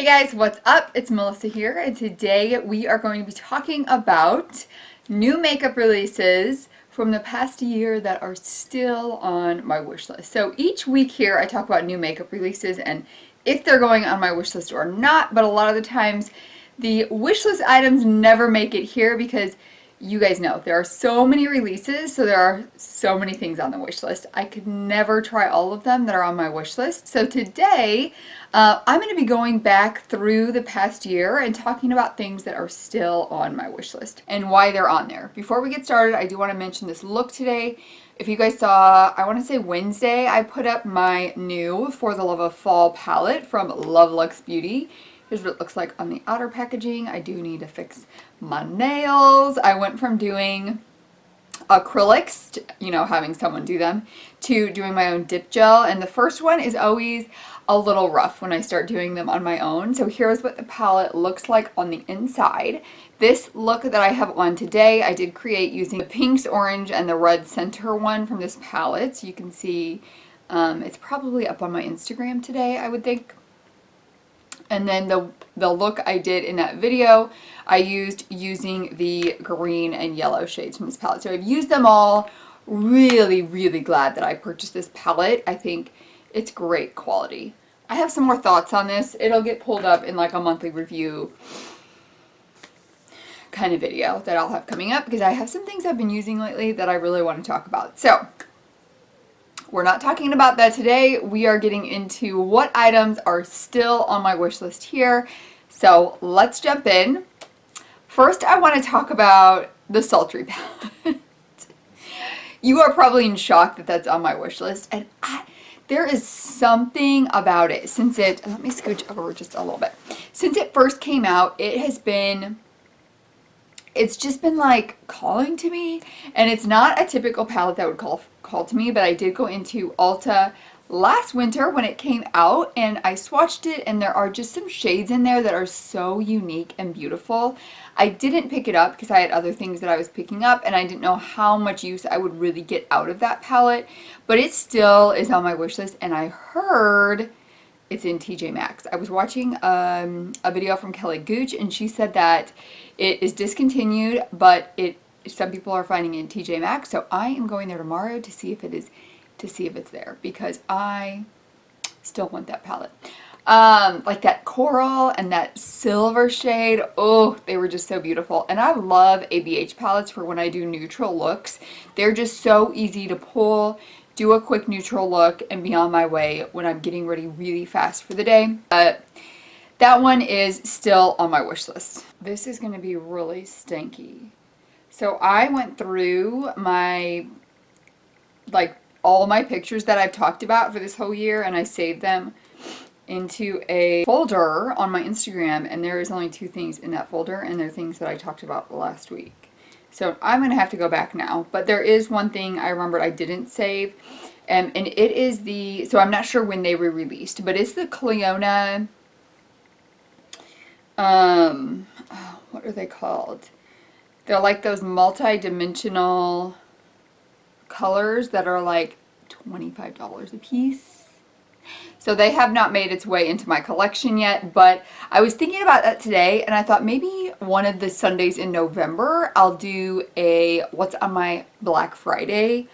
Hey guys, what's up? It's Melissa here, and today we are going to be talking about new makeup releases from the past year that are still on my wish list. So each week here I talk about new makeup releases and if they're going on my wish list or not, but a lot of the times the wish list items never make it here because you guys know there are so many releases, so there are so many things on the wish list. I could never try all of them that are on my wish list. So today, I'm going to be going back through the past year and talking about things that are still on my wish list and why they're on there. Before we get started, I do want to mention this look today. If you guys saw, I want to say Wednesday, I put up my new For the Love of Fall palette from Love Luxe Beauty. Here's what it looks like on the outer packaging. I do need to fix my nails. I went from doing acrylics, having someone do them, to doing my own dip gel. And the first one is always a little rough when I start doing them on my own. So here's what the palette looks like on the inside. This look that I have on today, I did create using the pinks, orange, and the red center one from this palette. So you can see it's probably up on my Instagram today, I would think. And then the look I did in that video, I used using the green and yellow shades from this palette. So I've used them all. Really, really glad that I purchased this palette. I think it's great quality. I have some more thoughts on this. It'll get pulled up in like a monthly review kind of video that I'll have coming up because I have some things I've been using lately that I really want to talk about. So we're not talking about that today. We are getting into what items are still on my wish list here. So let's jump in. First, I want to talk about the Sultry palette. You are probably in shock that that's on my wish list. And there is something about it since let me scooch over just a little bit. Since it first came out, it's just been like calling to me, and it's not a typical palette that would call to me, but I did go into Ulta last winter when it came out and I swatched it, and there are just some shades in there that are so unique and beautiful. I didn't pick it up because I had other things that I was picking up and I didn't know how much use I would really get out of that palette, but it still is on my wish list, and I heard it's in TJ Maxx. I was watching a video from Kelly Gooch, and she said that it is discontinued, but some people are finding it in TJ Maxx. So I am going there tomorrow to see if it's there because I still want that palette. Like that coral and that silver shade. Oh, they were just so beautiful. And I love ABH palettes for when I do neutral looks. They're just so easy to pull, do a quick neutral look, and be on my way when I'm getting ready really fast for the day. But that one is still on my wish list. This is going to be really stinky. So I went through all my pictures that I've talked about for this whole year, and I saved them into a folder on my Instagram, and there is only 2 things in that folder, and they're things that I talked about last week. So I'm going to have to go back now. But there is one thing I remembered I didn't save. And it is so I'm not sure when they were released, but it's the Cleona, what are they called? They're like those multi-dimensional colors that are like $25 a piece. So they have not made its way into my collection yet, but I was thinking about that today, and I thought maybe one of the Sundays in November I'll do a what's on my Black Friday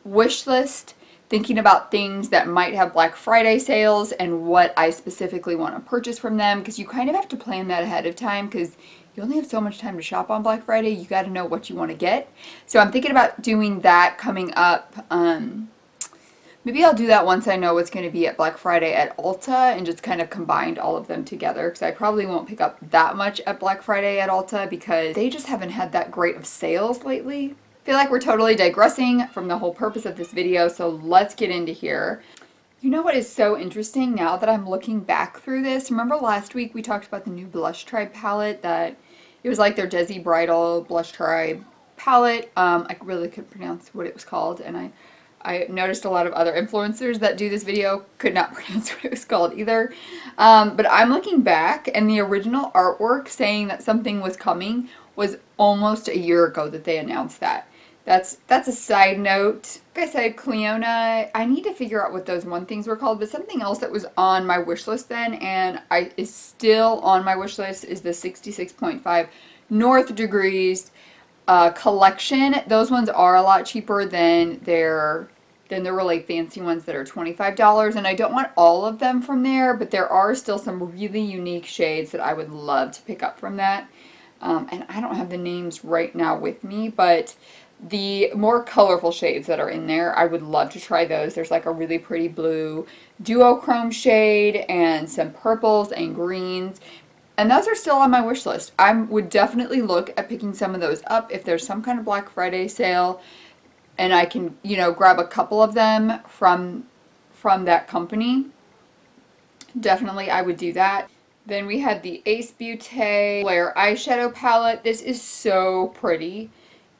wish list, thinking about things that might have Black Friday sales and what I specifically want to purchase from them, because you kind of have to plan that ahead of time because you only have so much time to shop on Black Friday. You got to know what you want to get. So I'm thinking about doing that coming up. Maybe I'll do that once I know what's going to be at Black Friday at Ulta and just kind of combined all of them together, because I probably won't pick up that much at Black Friday at Ulta because they just haven't had that great of sales lately. I feel like we're totally digressing from the whole purpose of this video, so let's get into here. You know what is so interesting now that I'm looking back through this? Remember last week we talked about the new Blush Tribe palette, that it was like their Desi Bridal Blush Tribe palette. I really couldn't pronounce what it was called, and I noticed a lot of other influencers that do this video could not pronounce what it was called either. But I'm looking back, and the original artwork saying that something was coming was almost a year ago that they announced that That's a side note. Like I said, Cleona, I need to figure out what those one things were called, but something else that was on my wish list then and is still on my wish list is the 66.5 North Degrees collection. Those ones are a lot cheaper than the really fancy ones that are $25, and I don't want all of them from there, but there are still some really unique shades that I would love to pick up from that. And I don't have the names right now with me, but the more colorful shades that are in there, I would love to try those. There's like a really pretty blue duochrome shade and some purples and greens. And those are still on my wish list. I would definitely look at picking some of those up if there's some kind of Black Friday sale and I can, grab a couple of them from that company. Definitely I would do that. Then we had the Ace Beauté Flare eyeshadow palette. This is so pretty.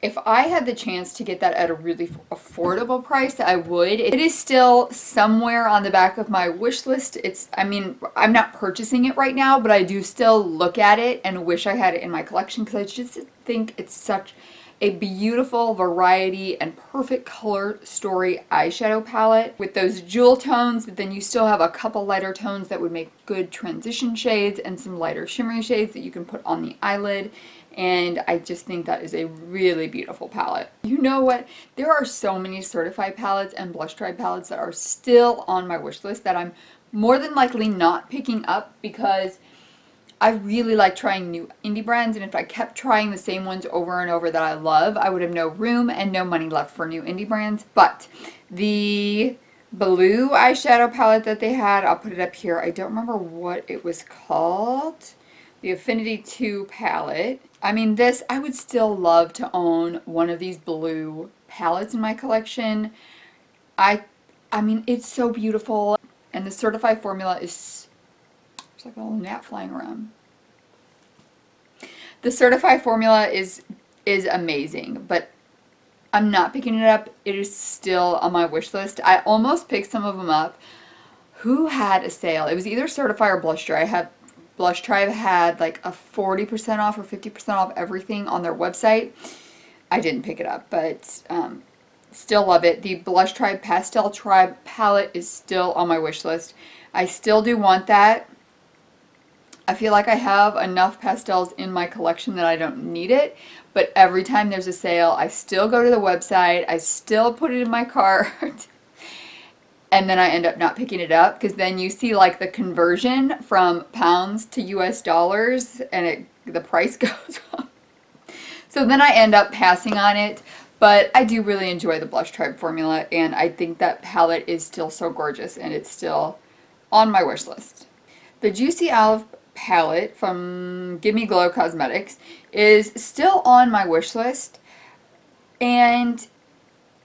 If I had the chance to get that at a really affordable price, I would. It is still somewhere on the back of my wish list. I'm not purchasing it right now, but I do still look at it and wish I had it in my collection because I just think it's such a beautiful variety and perfect color story eyeshadow palette with those jewel tones, but then you still have a couple lighter tones that would make good transition shades and some lighter shimmery shades that you can put on the eyelid. And I just think that is a really beautiful palette. You know what? There are so many certified palettes and blush tribe palettes that are still on my wish list that I'm more than likely not picking up because I really like trying new indie brands, and if I kept trying the same ones over and over that I love, I would have no room and no money left for new indie brands. But the blue eyeshadow palette that they had, I'll put it up here. I don't remember what it was called. The Affinity 2 palette. I mean, I would still love to own one of these blue palettes in my collection. I mean, it's so beautiful, and the certified formula is, there's like a little gnat flying around. The certified formula is amazing, but I'm not picking it up. It is still on my wish list. I almost picked some of them up. Who had a sale? It was either Certified or Blush Tribe. Blush Tribe had like a 40% off or 50% off everything on their website. I didn't pick it up, but still love it. The Blush Tribe Pastel Tribe palette is still on my wish list. I still do want that. I feel like I have enough pastels in my collection that I don't need it, but every time there's a sale, I still go to the website, I still put it in my cart, and then I end up not picking it up because then you see like the conversion from pounds to US dollars and the price goes up. So then I end up passing on it, but I do really enjoy the Blush Tribe formula, and I think that palette is still so gorgeous and it's still on my wish list. The Juicy Olive palette from Gimme Glow Cosmetics is still on my wish list, and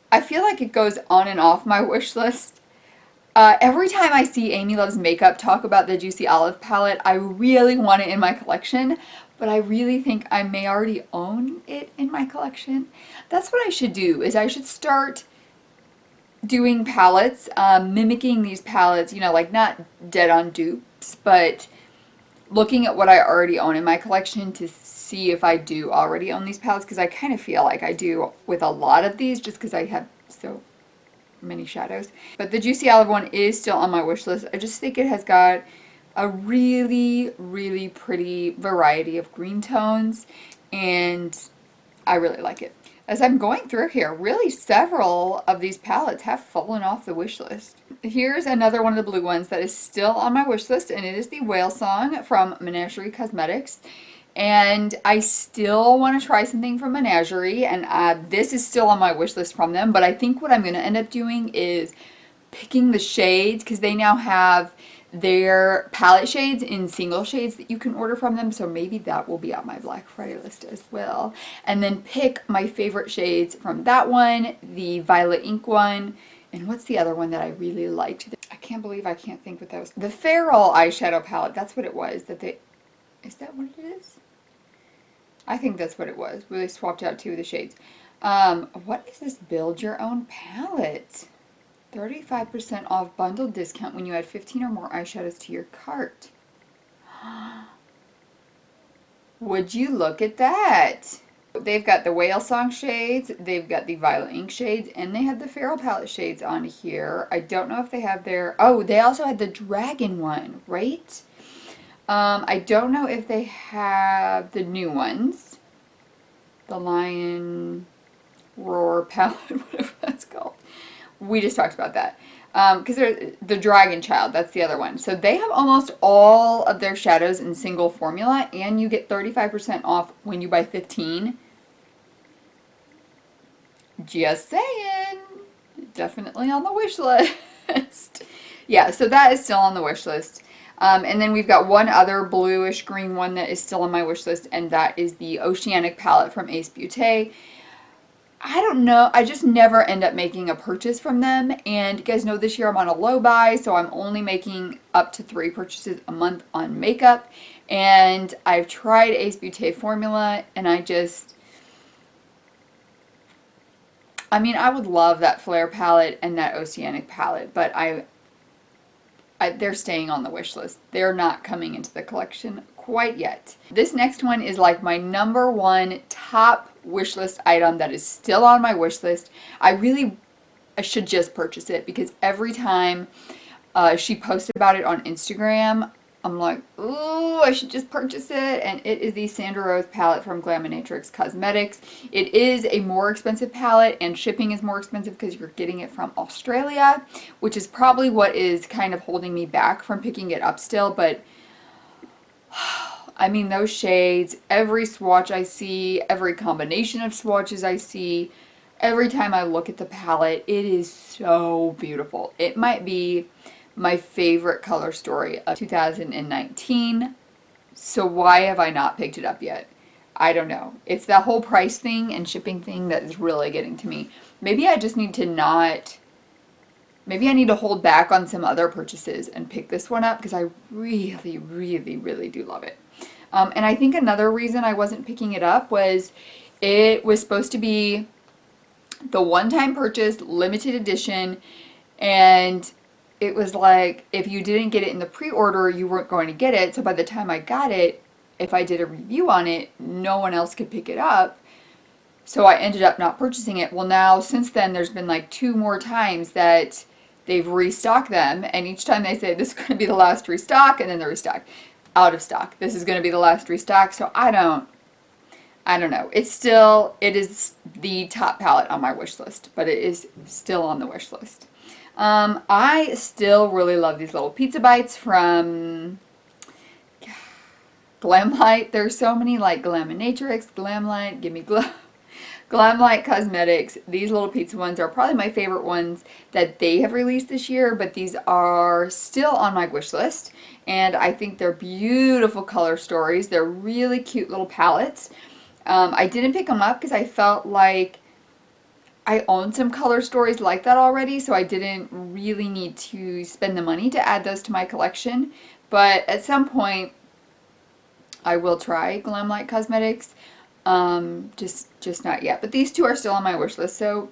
I feel like it goes on and off my wish list. Every time I see Amy Loves Makeup talk about the Juicy Olive palette, I really want it in my collection, but I really think I may already own it in my collection. That's what I should do, is I should start doing palettes, mimicking these palettes, like not dead on dupes, but looking at what I already own in my collection to see if I do already own these palettes, because I kind of feel like I do with a lot of these just because I have so many shadows. But the Juicy Olive one is still on my wish list. I just think it has got a really, really pretty variety of green tones, and I really like it. As I'm going through here, really several of these palettes have fallen off the wish list. Here's another one of the blue ones that is still on my wish list, and it is the Whale Song from Menagerie Cosmetics. And I still want to try something from Menagerie, and this is still on my wish list from them, but I think what I'm going to end up doing is picking the shades, because they now have their palette shades in single shades that you can order from them, so maybe that will be on my Black Friday list as well. And then pick my favorite shades from that one, the Violet Ink one, and what's the other one that I really liked? I can't believe I can't think what that was. The Feral eyeshadow palette, that's what it was. Is that what it is? I think that's what it was, where they swapped out two of the shades. What is this Build Your Own palette? 35% off bundle discount when you add 15 or more eyeshadows to your cart. Would you look at that? They've got the Whale Song shades, they've got the Violet Ink shades, and they have the Feral Palette shades on here. I don't know if they have their... Oh, they also had the Dragon one, right? I don't know if they have the new ones. The Lion Roar Palette, whatever that's called. We just talked about that. Because they're the Dragon Child, that's the other one. So they have almost all of their shadows in single formula, and you get 35% off when you buy 15. Just saying. Definitely on the wish list. Yeah, so that is still on the wish list. And then we've got one other bluish green one that is still on my wish list, and that is the Oceanic palette from Ace Beauté. I don't know. I just never end up making a purchase from them. And you guys know this year I'm on a low buy, so I'm only making up to 3 purchases a month on makeup. And I've tried Ace Beauté formula, and I mean, I would love that Flare palette and that Oceanic palette, but they're staying on the wish list. They're not coming into the collection quite yet. This next one is like my number one top wish list item that is still on my wish list. I should just purchase it because every time she posts about it on Instagram, I'm like, ooh, I should just purchase it. And it is the Sandra Rose palette from Glaminatrix Cosmetics. It is a more expensive palette, and shipping is more expensive because you're getting it from Australia, which is probably what is kind of holding me back from picking it up still. But I mean, those shades, every swatch I see, every combination of swatches I see, every time I look at the palette, it is so beautiful. It might be my favorite color story of 2019. So why have I not picked it up yet? I don't know. It's that whole price thing and shipping thing that is really getting to me. Maybe I just need to maybe I need to hold back on some other purchases and pick this one up because I really, really, really do love it. And I think another reason I wasn't picking it up was it was supposed to be the one-time purchase, limited edition, and it was like if you didn't get it in the pre-order, you weren't going to get it. So by the time I got it, if I did a review on it, no one else could pick it up. So I ended up not purchasing it. Well, now since then, there's been like 2 more times that they've restocked them. And each time they say this is going to be the last restock, and then they're restocked. Out of stock. This is going to be the last restock. So I don't know. It is the top palette on my wish list, but it is still on the wish list. I still really love these little pizza bites from Glamlight. There's so many, like Glaminatrix, Glamlight, Gimme Glow, Glamlight Cosmetics. These little pizza ones are probably my favorite ones that they have released this year, but these are still on my wish list. And I think they're beautiful color stories. They're really cute little palettes. I didn't pick them up because I felt like I own some color stories like that already, so I didn't really need to spend the money to add those to my collection. But at some point, I will try Glamlight Cosmetics. Just not yet. But these 2 are still on my wish list, so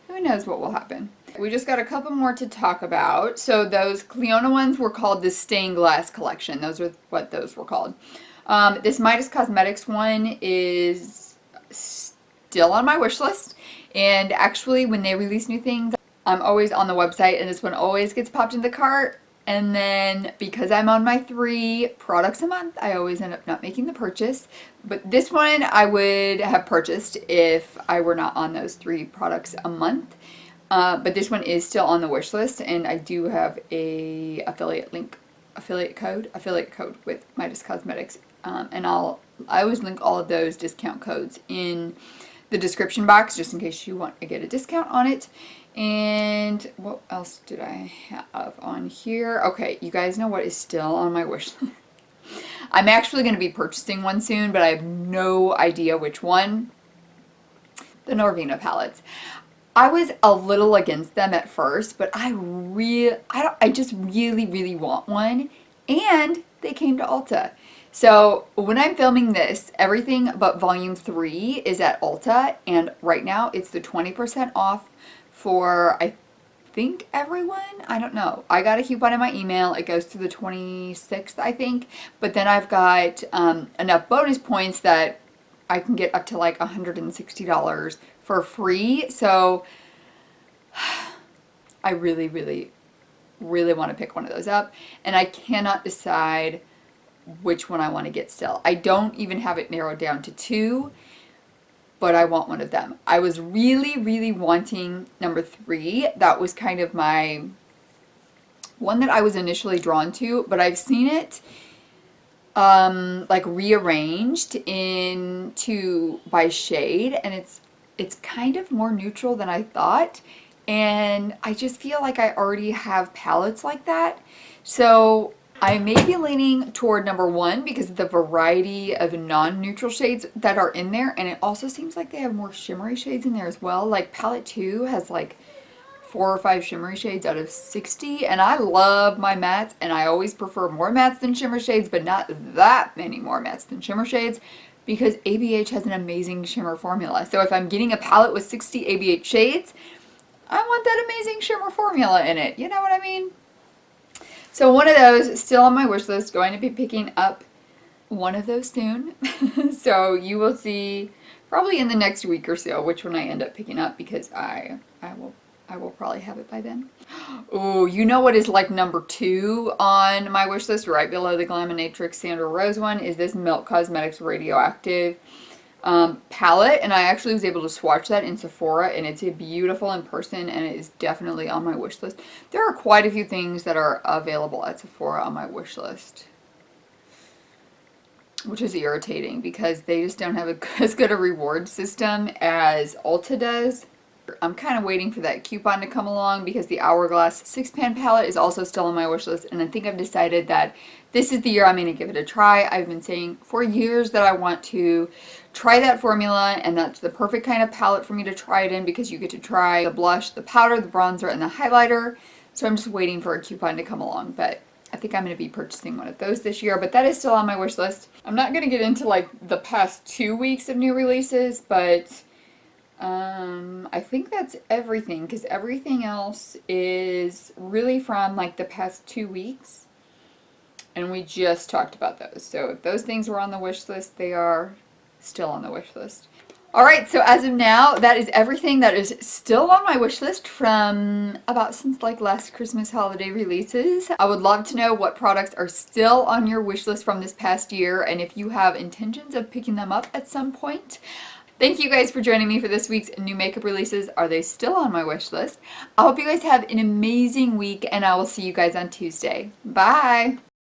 who knows what will happen. We just got a couple more to talk about. So those Cliona ones were called the Stained Glass Collection. Those are what those were called. This Midas Cosmetics one is still on my wish list. And actually, when they release new things, I'm always on the website, and this one always gets popped in the cart. And then because I'm on my 3 products a month, I always end up not making the purchase. But this one I would have purchased if I were not on those 3 products a month. But this one is still on the wish list, and I do have a affiliate code with Midas Cosmetics. And I always link all of those discount codes in the description box just in case you want to get a discount on it. And what else did I have on here? Okay, you guys know what is still on my wish list. I'm actually going to be purchasing one soon, but I have no idea which one. The Norvina palettes. I was a little against them at first, but I just really, really want one. And they came to Ulta. So when I'm filming this, everything but volume 3 is at Ulta, and right now it's the 20% off for, I think, everyone. I don't know. I got a coupon in my email. It goes to the 26th, I think. But then I've got enough bonus points that I can get up to like $160 for free. So I really, really, really want to pick one of those up. And I cannot decide which one I want to get still. I don't even have it narrowed down to two, but I want one of them. I was really, really wanting number 3. That was kind of my one that I was initially drawn to, but I've seen it like rearranged into by shade, and it's kind of more neutral than I thought, and I just feel like I already have palettes like that. So I may be leaning toward number 1 because of the variety of non-neutral shades that are in there, and it also seems like they have more shimmery shades in there as well. Like palette 2 has like 4 or 5 shimmery shades out of 60, and I love my mattes, and I always prefer more mattes than shimmer shades, but not that many more mattes than shimmer shades, because ABH has an amazing shimmer formula. So if I'm getting a palette with 60 ABH shades, I want that amazing shimmer formula in it. You know what I mean? So one of those still on my wish list, going to be picking up one of those soon. So you will see probably in the next week or so which one I end up picking up, because I will probably have it by then. Oh, you know what is like number 2 on my wish list, right below the Glaminatrix Sandra Rose one, is this Milk Cosmetics Radioactive palette, and I actually was able to swatch that in Sephora, and it's beautiful in person, and it is definitely on my wish list. There are quite a few things that are available at Sephora on my wish list, which is irritating because they just don't have as good a reward system as Ulta does. I'm kind of waiting for that coupon to come along, because the Hourglass 6-pan palette is also still on my wish list, and I think I've decided that this is the year I'm going to give it a try. I've been saying for years that I want to try that formula, and that's the perfect kind of palette for me to try it in, because you get to try the blush, the powder, the bronzer, and the highlighter. So I'm just waiting for a coupon to come along, but I think I'm going to be purchasing one of those this year, but that is still on my wish list. I'm not going to get into like the past 2 weeks of new releases, but I think that's everything, because everything else is really from like the past 2 weeks, and we just talked about those. So if those things were on the wish list, they are still on the wish list. Alright, so as of now, that is everything that is still on my wish list from about since like last Christmas holiday releases. I would love to know what products are still on your wish list from this past year, and if you have intentions of picking them up at some point. Thank you guys for joining me for this week's new makeup releases. Are they still on my wish list? I hope you guys have an amazing week, and I will see you guys on Tuesday. Bye!